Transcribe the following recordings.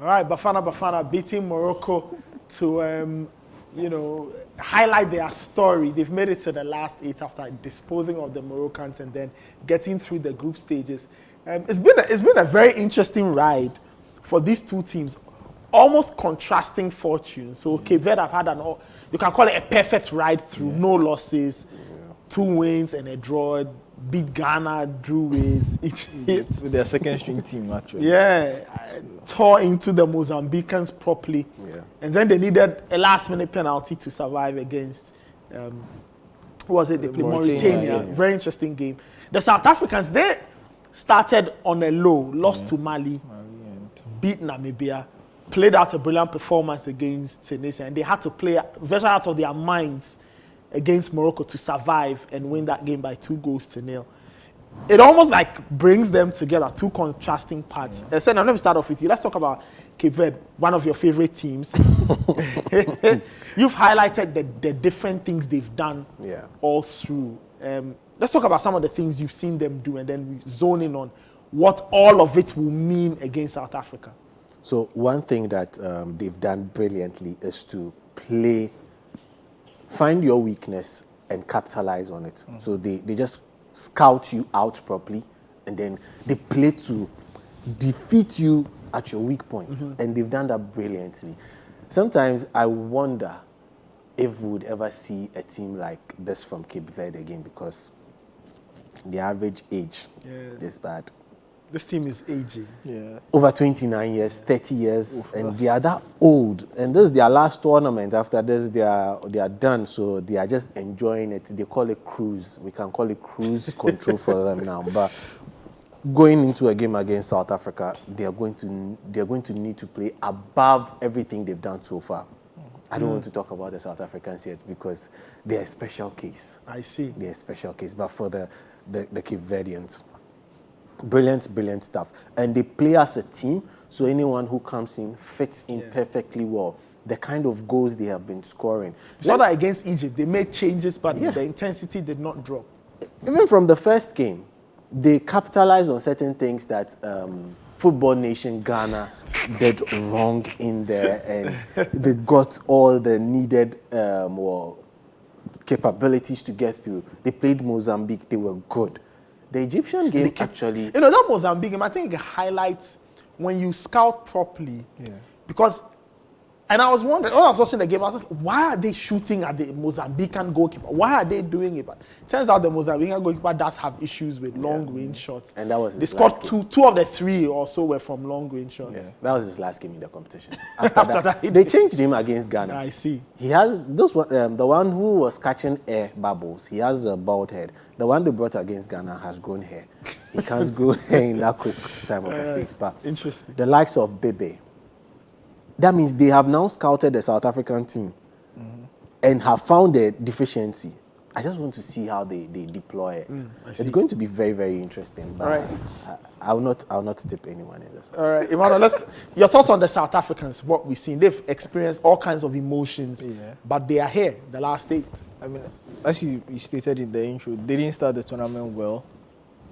All right, Bafana beating Morocco to, highlight their story. They've made it to the last 8 after disposing of the Moroccans and then getting through the group stages. It's been a very interesting ride for these two teams, almost contrasting fortunes. So Cape Verde have had you can call it a perfect ride through, no losses, 2 wins and a draw. Beat Ghana, drew with Egypt. With their second string team, actually. Yeah, tore into the Mozambicans properly. Yeah. And then they needed a last-minute penalty to survive against, Mauritania. Very interesting game. The South Africans, they started on a low, lost to Mali, beat Namibia, played out a brilliant performance against Tunisia, and they had to play virtually out of their minds against Morocco to survive and win that game by 2-0. It almost like brings them together, two contrasting parts. So now let me start off with you. Let's talk about Cape Verde, one of your favorite teams. You've highlighted the different things they've done all through. Let's talk about some of the things you've seen them do and then we zone in on what all of it will mean against South Africa. So one thing that they've done brilliantly is to find your weakness and capitalize on it. So they just scout you out properly and then they play to defeat you at your weak point. And they've done that brilliantly. Sometimes I wonder if we would ever see a team like this from Cape Verde again because the average age is bad. This team is aging. Yeah. Over 29 years, 30 years, and they are that old. And this is their last tournament. After this, they are done. So they are just enjoying it. They call it cruise. We can call it cruise control for them now. But going into a game against South Africa, they are going to need to play above everything they've done so far. I don't want to talk about the South Africans yet because they're a special case. I see. They're a special case. But for the Cape Verdeans, brilliant stuff. And they play as a team, so anyone who comes in fits in perfectly well. The kind of goals they have been scoring. You saw that against Egypt. They made changes, but the intensity did not drop. Even from the first game, they capitalized on certain things that football nation Ghana did wrong in there, and they got all the needed capabilities to get through. They played Mozambique. They were good. The Egyptian game actually... that Mozambique game, I think it highlights when you scout properly. Yeah. Because, and I was wondering, when I was watching the game, I was like, why are they shooting at the Mozambican goalkeeper? Why are they doing it? But it turns out the Mozambican goalkeeper does have issues with long-range shots. And that was They scored two of the 3 or so were from long-range shots. Yeah. That was his last game in the competition. After that, they changed him against Ghana. I see. He has this one, the one who was catching air bubbles. He has a bald head. The one they brought against Ghana has grown hair. He can't grow hair in that quick time of a space. But interesting. The likes of Bebe. That means they have now scouted the South African team and have found a deficiency. I just want to see how they deploy it. It's going to be very, very interesting. But right. I will not tip anyone in this. All right, Emmanuel, your thoughts on the South Africans, what we've seen. They've experienced all kinds of emotions, but they are here, the last 8. I mean, as you stated in the intro, they didn't start the tournament well.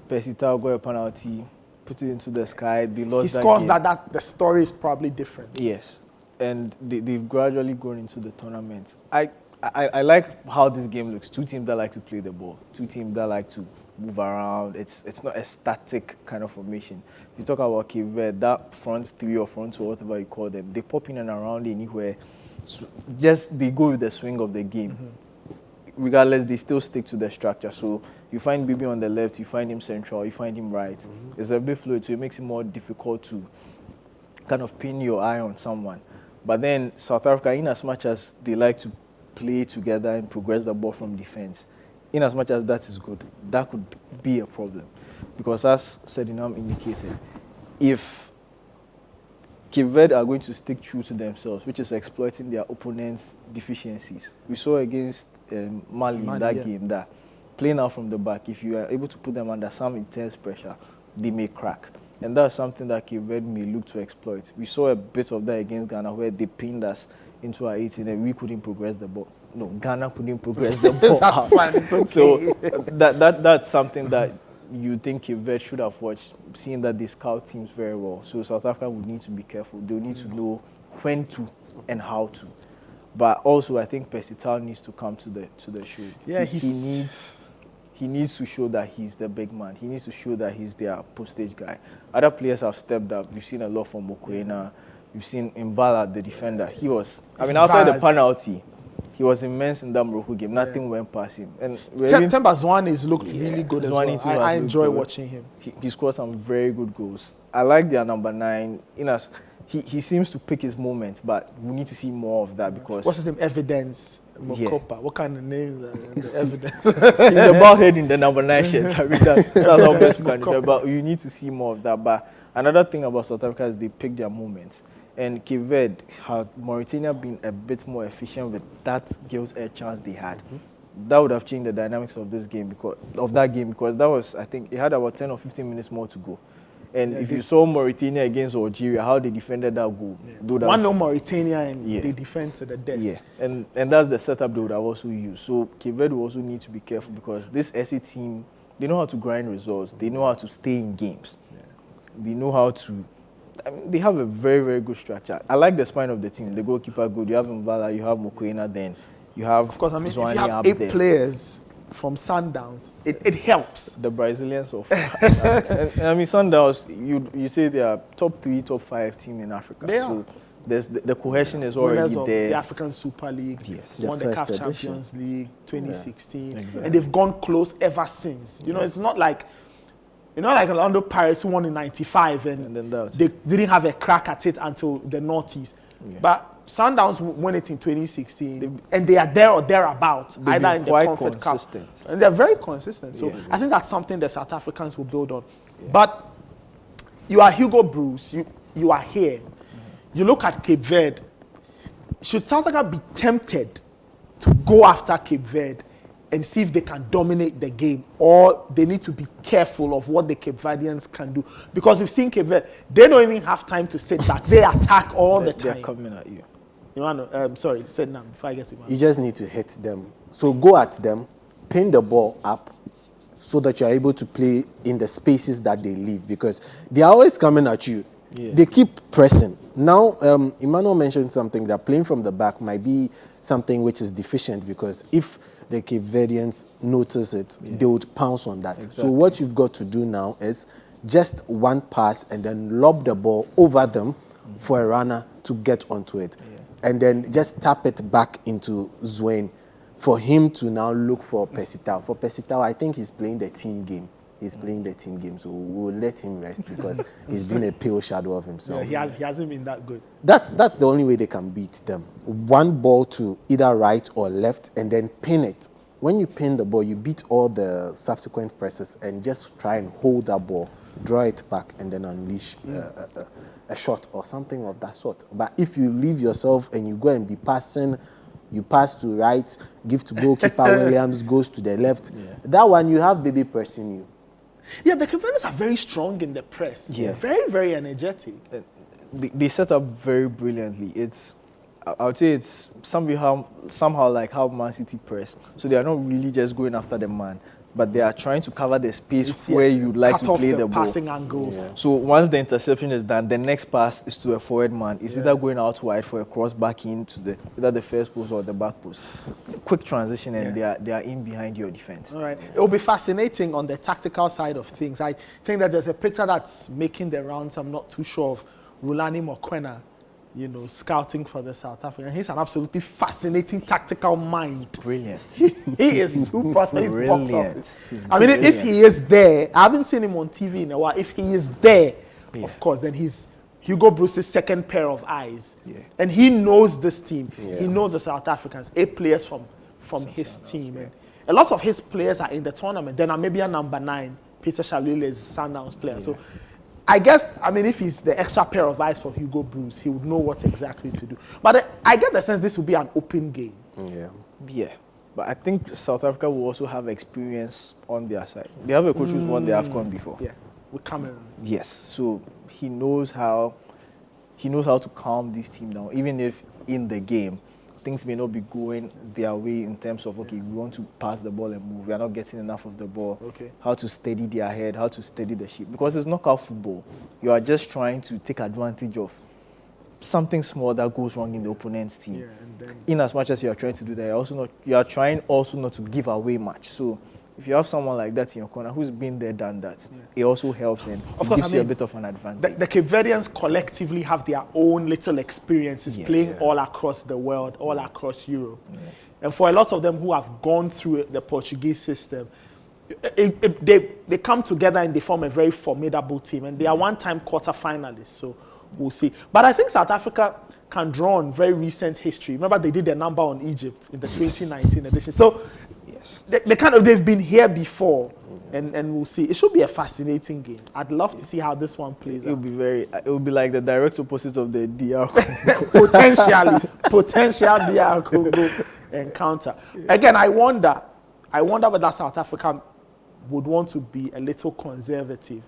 Percy Tau got a penalty, put it into the sky. They lost that game. He scores that the story is probably different. Yes, and they've gradually gone into the tournament. I like how this game looks. 2 teams that like to play the ball. 2 teams that like to move around. It's not a static kind of formation. You talk about Cape Verde, that front 3 or front 2 or whatever you call them, they pop in and around anywhere. So just they go with the swing of the game. Regardless, they still stick to the structure. So you find Bibi on the left, you find him central, you find him right. It's a bit fluid, so it makes it more difficult to kind of pin your eye on someone. But then South Africa, in as much as they like to play together and progress the ball from defense, in as much as that is good, that could be a problem. Because as Sedinam indicated, if Cape Verde are going to stick true to themselves, which is exploiting their opponent's deficiencies. We saw against Mali in that game that playing out from the back, if you are able to put them under some intense pressure, they may crack. And that's something that Cape Verde may look to exploit. We saw a bit of that against Ghana where they pinned us into our 18 and we couldn't progress the ball. No, Ghana couldn't progress the ball. That's fine, it's okay. So that's something that you think Cape Verde should have watched, seeing that they scout teams very well. So South Africa would need to be careful. They'll need to know when to and how to. But also, I think Pesitao needs to come to the show. Yeah, he needs to show that he's the big man. He needs to show that he's their postage guy. Other players have stepped up. We've seen a lot from Mokoena. You've seen Mvala, the defender. He was, outside the penalty, he was immense in that Morocco game. Nothing went past him. And Temba Zwane's looked really good as well. I enjoy watching him. He scored some very good goals. I like their number 9. He seems to pick his moments, but we need to see more of that because... What's his name? Evidence. Mokopa. Yeah. What kind of names are the evidence? He's the bald head in the number 9 shirt. I mean, that's how best we can do. But you need to see more of that. But another thing about South Africa is they pick their moments. And Cape Verde, had Mauritania been a bit more efficient with that Gil's Air chance they had, that would have changed the dynamics of this game because that was, I think, it had about 10 or 15 minutes more to go. And if you saw Mauritania against Algeria, how they defended that goal. 1-0 Mauritania and they defend to the death. Yeah, and that's the setup they would have also used. So Cape Verde will also need to be careful because this SC team, they know how to grind results. They know how to stay in games. Yeah. They know how to... they have a very, very good structure. I like the spine of the team. The goalkeeper good. You have Mvala, you have Mokoena, then you have... Of course, if you have 8 players from Sundowns, it helps. The Brazilians of... and Sundowns, you say they are top 3, top 5 team in Africa. They are. There's the cohesion is already there. The African Super League, won the CAF Champions League 2016, exactly. And they've gone close ever since. It's not like... like Orlando Pirates who won in '95 and they didn't have a crack at it until the noughties. Yeah. But Sundowns won it in 2016 and they are there or thereabouts, either in the Comfort Cup. And they're very consistent. So I think that's something the South Africans will build on. Yeah. But you are Hugo Bruce, you are here. You look at Cape Verde. Should South Africa be tempted to go after Cape Verde and see if they can dominate the game, or they need to be careful of what the Cape Verdeans can do? Because we've seen Cape Verde, they don't even have time to sit back. They attack all the time. They're coming at you. Sorry, sit down before I get to you. You just need to hit them. So go at them, pin the ball up, so that you're able to play in the spaces that they leave, because they're always coming at you. Yeah. They keep pressing. Now, Emmanuel mentioned something that playing from the back might be something which is deficient, because if the Cape Verdeans notice it, they would pounce on that. Exactly. So what you've got to do now is just one pass and then lob the ball over them for a runner to get onto it. Yeah. And then just tap it back into Zwane for him to now look for Pesitao. For Pesitao, I think he's playing the team game. So we'll let him rest because he's been a pale shadow of himself. Yeah, he hasn't been that good. That's the only way they can beat them. One ball to either right or left and then pin it. When you pin the ball, you beat all the subsequent presses and just try and hold that ball, draw it back, and then unleash a shot or something of that sort. But if you leave yourself and you go and be passing, you pass to right, give to goalkeeper, Williams goes to the left, that one you have baby pressing you. Yeah, the Cape Verdeans are very strong in the press. Yeah. Very, very energetic. They set up very brilliantly. I would say it's somehow like how Man City press. So they are not really just going after the man, but they are trying to cover the space where you'd like to play the ball. Passing angles. Yeah. So once the interception is done, the next pass is to a forward man. It's either going out wide for a cross back into either the first post or the back post. Quick transition and they are in behind your defense. All right. It will be fascinating on the tactical side of things. I think that there's a picture that's making the rounds. I'm not too sure of Rulani Mokoena, scouting for the South African. He's an absolutely fascinating tactical mind. Brilliant. He is superstar. He's box office. I mean, if he is there, I haven't seen him on TV in a while. If he is there, of course, then he's Hugo Bruce's second pair of eyes. Yeah. And he knows this team. Yeah. He knows the South Africans. 8 players from his team. And a lot of his players are in the tournament. Then Namibia number 9, Peter Shalule is a Sundowns player. Yeah. So I guess, if he's the extra pair of eyes for Hugo Bruce, he would know what exactly to do. But I get the sense this will be an open game. Yeah. But I think South Africa will also have experience on their side. They have a coach who's won the AFCON before. Yeah, with Cameroon. Yes, so he knows how to calm this team down, even if in the game. things may not be going their way in terms of, okay, we want to pass the ball and move. We are not getting enough of the ball. Okay. How to steady their head, how to steady the ship. Because it's knockout football. You are just trying to take advantage of something small that goes wrong in the opponent's team. Yeah, and then In as much as you are trying to do that, you are trying also not to give away much. So if you have someone like that in your corner who's been there, done that, it also helps and Of course, gives you a bit of an advantage. the Cape Verdeans collectively have their own little experiences playing Yeah. all across the world, all across Europe. And for a lot of them who have gone through the Portuguese system, they come together and they form a very formidable team. And they are one-time quarterfinalists, so we'll see. But I think South Africa can draw on very recent history. Remember, they did a number on Egypt in the 2019 edition. So they've been here before, and we'll see. It should be a fascinating game. I'd love to see how this one plays out. It will be like the direct opposite of the DR. potential DR Congo encounter. Again, I wonder whether South Africa would want to be a little conservative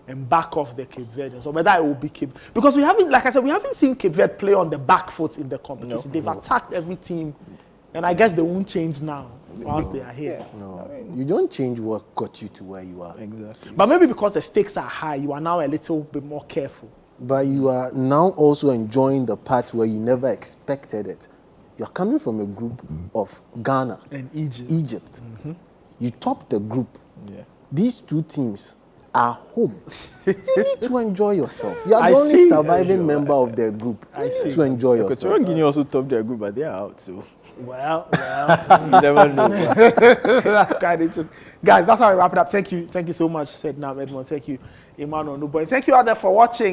and back off the Cape Verdeans, or whether it will be Cape, because we haven't seen Cape Verde play on the back foot in the competition. They've attacked every team, and I guess they won't change now once they are here. No, you don't change what got you to where you are. Exactly. But maybe because the stakes are high, you are now a little bit more careful. But you are now also enjoying the part where you never expected it. You're coming from a group of Ghana And Egypt. Egypt. You top the group. Yeah. These two teams are home. You need to enjoy yourself. You are I the only see. surviving member of the group. I You need see. to enjoy Equatorial yourself. Guinea also topped their group, but they are out, so Well, you never know. that's kind of interesting. Guys, that's how we wrap it up. Thank you so much, said Nam Edmond. Thank you, Emmanuel Nubo. And thank you out there for watching.